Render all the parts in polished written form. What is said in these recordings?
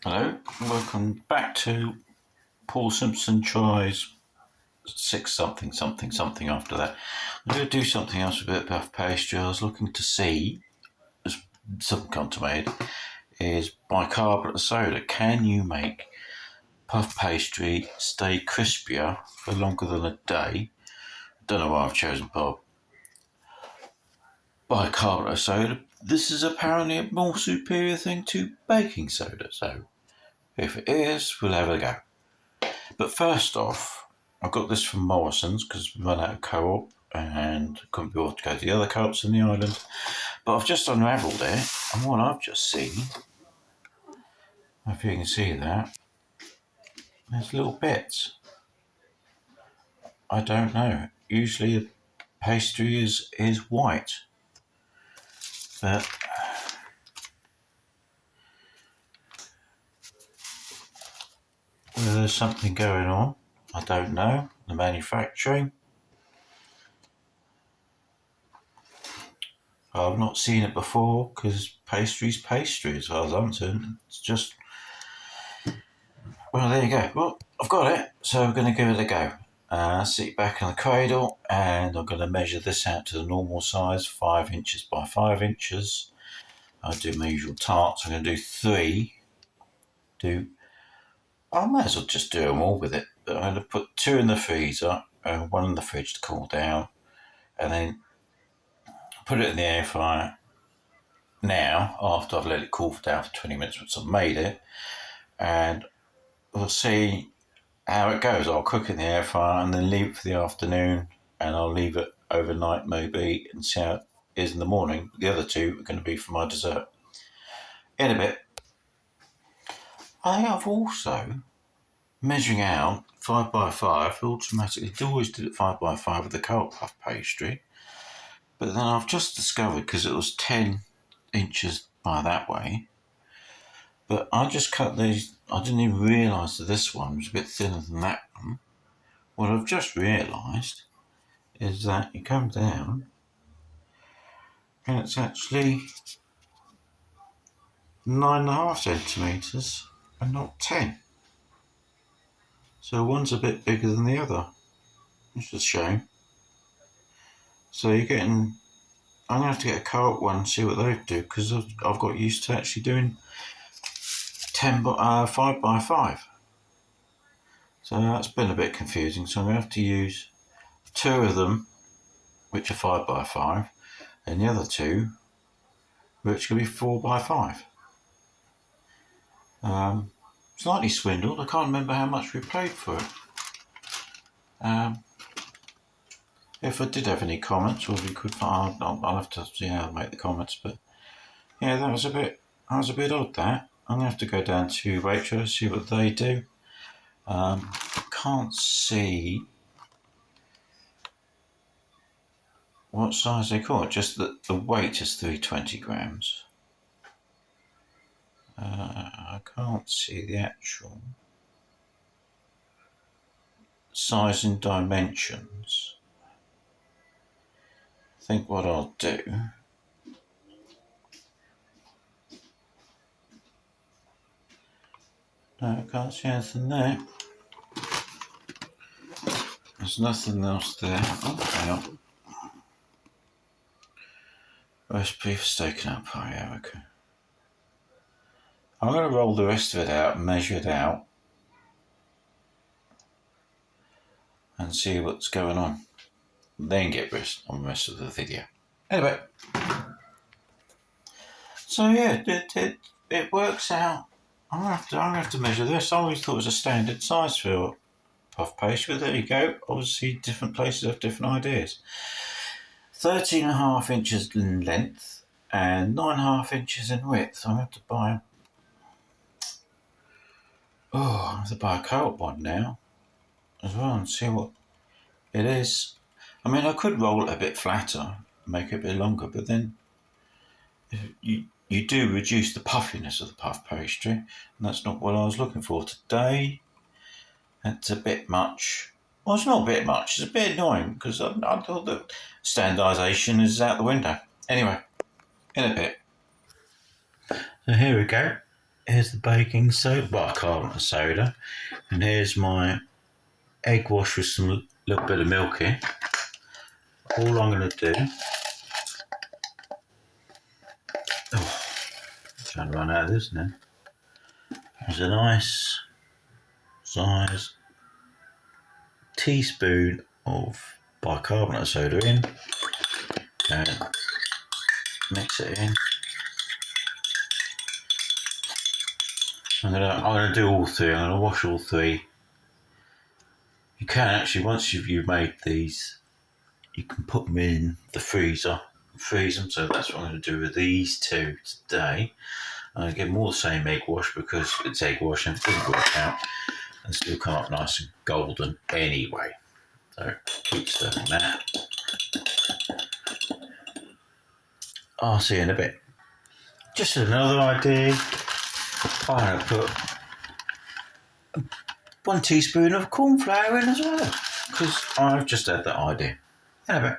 Hello, welcome back to Paul Simpson Tries Six something something something after that. I'm going to do something else with a bit of puff pastry. I was looking to see, as something come to mind, is bicarbonate of soda. Can you make puff pastry stay crispier for longer than a day? Don't know why I've chosen bicarbonate of soda. This is apparently a more superior thing to baking soda, so if it is, we'll have a go. But first off, I got this from Morrison's because we ran out of co-op and couldn't be able to go to the other co-ops in the island. But I've just unravelled it, and what I've just seen, if you can see that, there's little bits. I don't know. Usually a pastry is white, but whether there's something going on, I don't know. The manufacturing, I've not seen it before because pastry's pastry as far as I'm concerned. It's just, well, there you go. Well, I've got it, so we're going to give it a go. Sit back in the cradle, and I'm going to measure this out to the normal size, 5 inches by 5 inches. I do my usual tarts. I'm going to do 3. I might as well just do them all with it. But I'm going to put 2 in the freezer, 1 in the fridge to cool down, and then put it in the air fryer now, after I've let it cool down for 20 minutes once I've made it, and we'll see how it goes. I'll cook it in the air fryer and then leave it for the afternoon, and I'll leave it overnight maybe and see how it is in the morning. The other 2 are going to be for my dessert. In a bit. I have also measuring out 5 by 5 automatically. I always did it 5 by 5 with the co-op puff pastry, but then I've just discovered, because it was 10 inches by that way, but I just cut these. I didn't even realise that this one was a bit thinner than that one. What I've just realised is that you come down and it's actually 9.5 centimetres and not 10. So one's a bit bigger than the other, which is a shame. So you're getting, I'm going to have to get a co-op one and see what they do, because I've got used to actually doing 5 by 5. So that's been a bit confusing. So I'm going to have to use 2 of them, which are 5 by 5, and the other 2, which can be 4 by 5. Slightly swindled. I can't remember how much we paid for it. If I did have any comments, or if you could, I'll have to see how to make the comments. But yeah, that was a bit odd. That I'm gonna have to go down to Waitrose, see what they do. Can't see what size they call it. Just that the weight is 320 grams. I can't see the actual size and dimensions. I think what I'll do, no, I can't see anything there. There's nothing else there. Oh, hang on. Roast beef, steak and apple. Yeah, okay. I'm going to roll the rest of it out and measure it out and see what's going on. Then get rest on the rest of the video. Anyway, so yeah, it works out. I'm gonna have to measure this. I always thought it was a standard size for puff pastry, but there you go. Obviously, different places have different ideas. 13.5 inches in length and 9.5 inches in width. I'm going to have to buy. I have to buy a co-op one now as well and see what it is. I mean, I could roll it a bit flatter, make it a bit longer, but then you do reduce the puffiness of the puff pastry, and that's not what I was looking for today. It's a bit much. Well, it's not a bit much. It's a bit annoying because I thought that standardisation is out the window. Anyway, in a bit. So here we go. here's the baking soda, bicarbonate of soda, and here's my egg wash with some little bit of milk in. All I'm going to do, trying to run out of this now, is a nice size teaspoon of bicarbonate of soda in, and mix it in. I'm gonna do all three. I'm gonna wash all three. You can actually, once you've made these, you can put them in the freezer, freeze them. So that's what I'm going to do with these two today. I'm going to give them all the same egg wash because it's egg wash and it doesn't work out and still come up nice and golden anyway. So keep stirring that. I'll see you in a bit. Just another idea. I'm going to put 1 teaspoon of corn flour in as well because I've just had that idea. In a bit.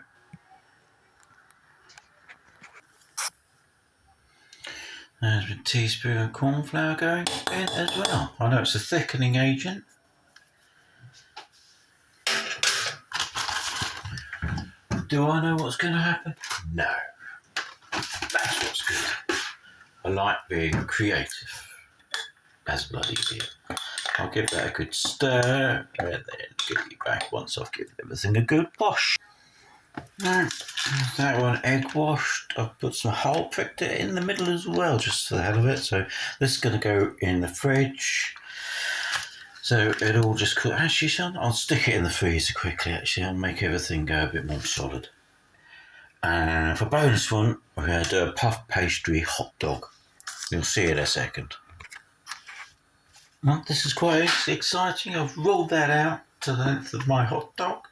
There's a teaspoon of corn flour going in as well. I know it's a thickening agent. Do I know what's going to happen? No. That's what's good. I like being creative. As bloody dear. I'll give that a good stir and then give you back once I've given everything a good wash. Now, that one egg washed. I've put some whole, pricked it in the middle as well, just for the hell of it. So this is going to go in the fridge. So it all just cook. Actually, I'll stick it in the freezer quickly. Actually, I'll make everything go a bit more solid. And for bonus one, we're going to do a puff pastry hot dog. You'll see in a second. Well, this is quite exciting. I've rolled that out to the length of my hot dog.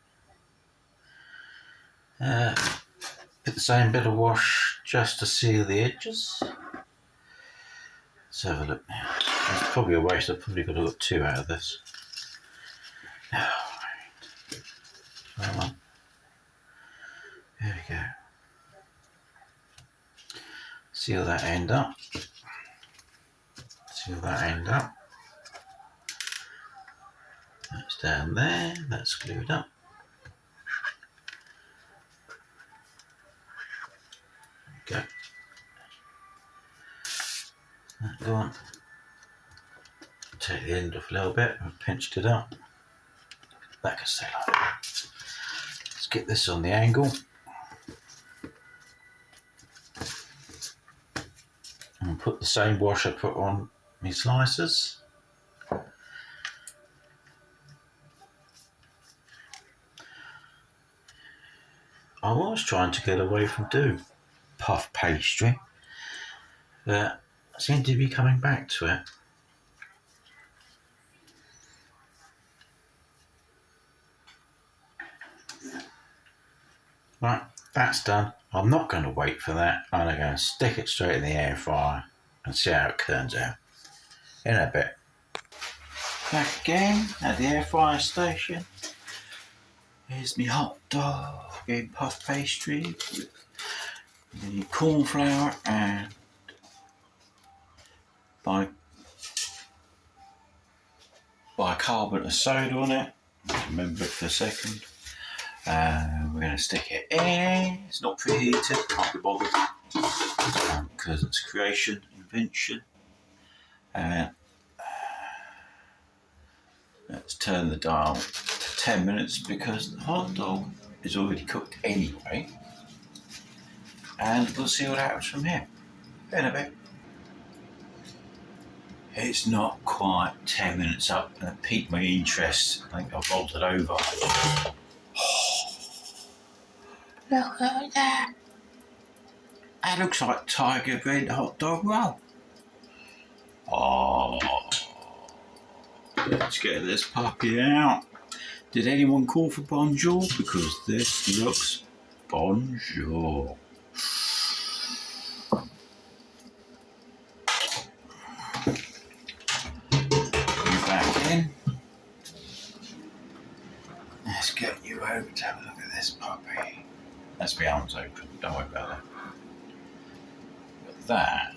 Put the same bit of wash just to seal the edges. Let's have a look now. It's probably a waste. I've probably got to get 2 out of this. Alright. Come on. There we go. Seal that end up. Seal that end up. That's down there. That's glued up. Go. Go on. Take the end off a little bit. I've pinched it up. That can stay like that. Let's get this on the angle. And put the same wash I put on my slices. I was trying to get away from doing puff pastry, but I seem to be coming back to it. Right, that's done. I'm not going to wait for that. I'm going to stick it straight in the air fryer and see how it turns out. In a bit. Back again at the air fryer station. Here's my hot dog in puff pastry with the corn flour and bicarbonate of soda on it. Remember it for a second. We're going to stick it in. It's not preheated, can't be bothered because it's creation, invention. And let's turn the dial to 10 minutes because the hot dog is already cooked anyway. And we'll see what happens from here in a bit. It's not quite 10 minutes up and it piqued my interest. I think I've rolled it over. Look at that. That looks like tiger bread hot dog roll. Oh, let's get this puppy out. Did anyone call for bonjour? Because this looks bonjour. Back in. Let's get you over to have a look at this puppy. That's my arms open, don't worry about that. But that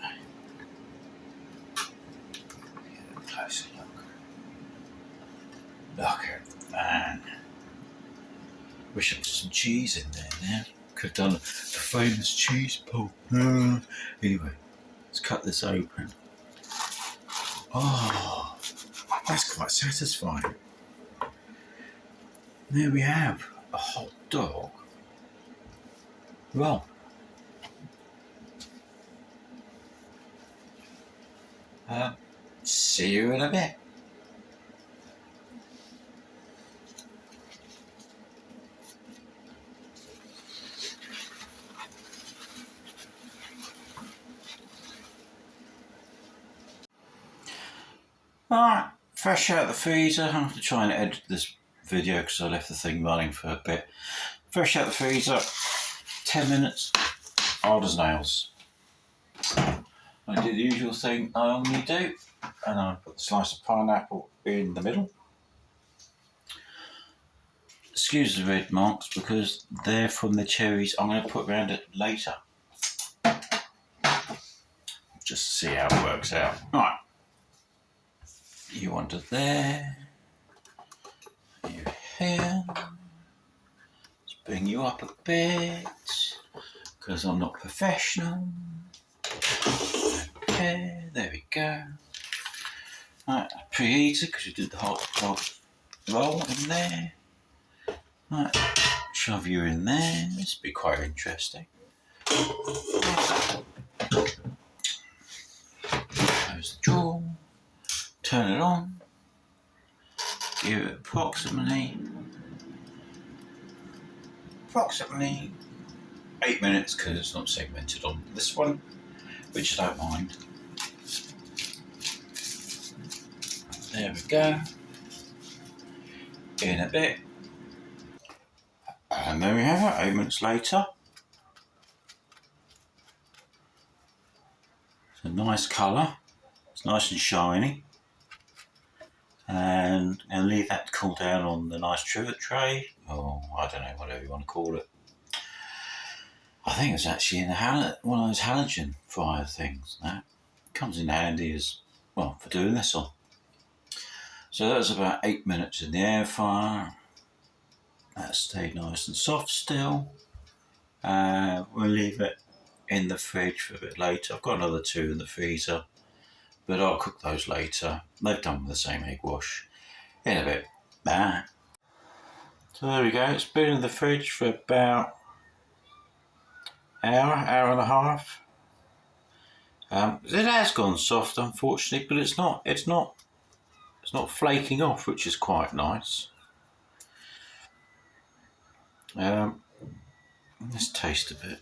closer look. Look at that. Wish I put some cheese in there now. Could have done the famous cheese pull. Anyway, let's cut this open. Oh, that's quite satisfying. There we have a hot dog. Well, see you in a bit. Alright, fresh out of the freezer. I have to try and edit this video because I left the thing running for a bit. Fresh out of the freezer, 10 minutes, hard as nails. I did the usual thing I normally do, and I put the slice of pineapple in the middle. Excuse the red marks because they're from the cherries I'm going to put around it later. Just to see how it works out. Right. You want it there. You here. Let's bring you up a bit because I'm not professional. Okay, there we go. Right, preheated because you did the hot roll in there. Right, shove you in there. This will be quite interesting. Close the drawer. Turn it on. Give it approximately 8 minutes because it's not segmented on this one, which I don't mind. There we go. In a bit. And there we have it, 8 minutes later. It's a nice colour. It's nice and shiny. And leave that to cool down on the nice trivet tray, or I don't know, whatever you want to call it. I think it's actually in one of those halogen fryer things. That comes in handy as well for doing this on. So that was about 8 minutes in the air fryer. That stayed nice and soft still. We'll leave it in the fridge for a bit later. I've got another 2 in the freezer, but I'll cook those later. They've done with the same egg wash. In a bit. Bye. So there we go. It's been in the fridge for about hour and a half. It has gone soft, unfortunately, but it's not flaking off, which is quite nice. Let's taste a bit.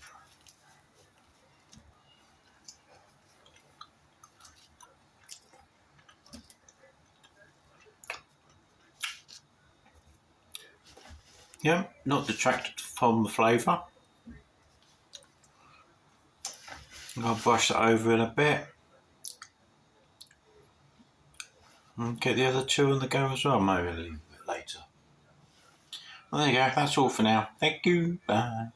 Yeah, not detracted from the flavour. I'll brush that over in a bit. And get the other 2 on the go as well, maybe a little bit later. Well, there you go, that's all for now. Thank you, bye.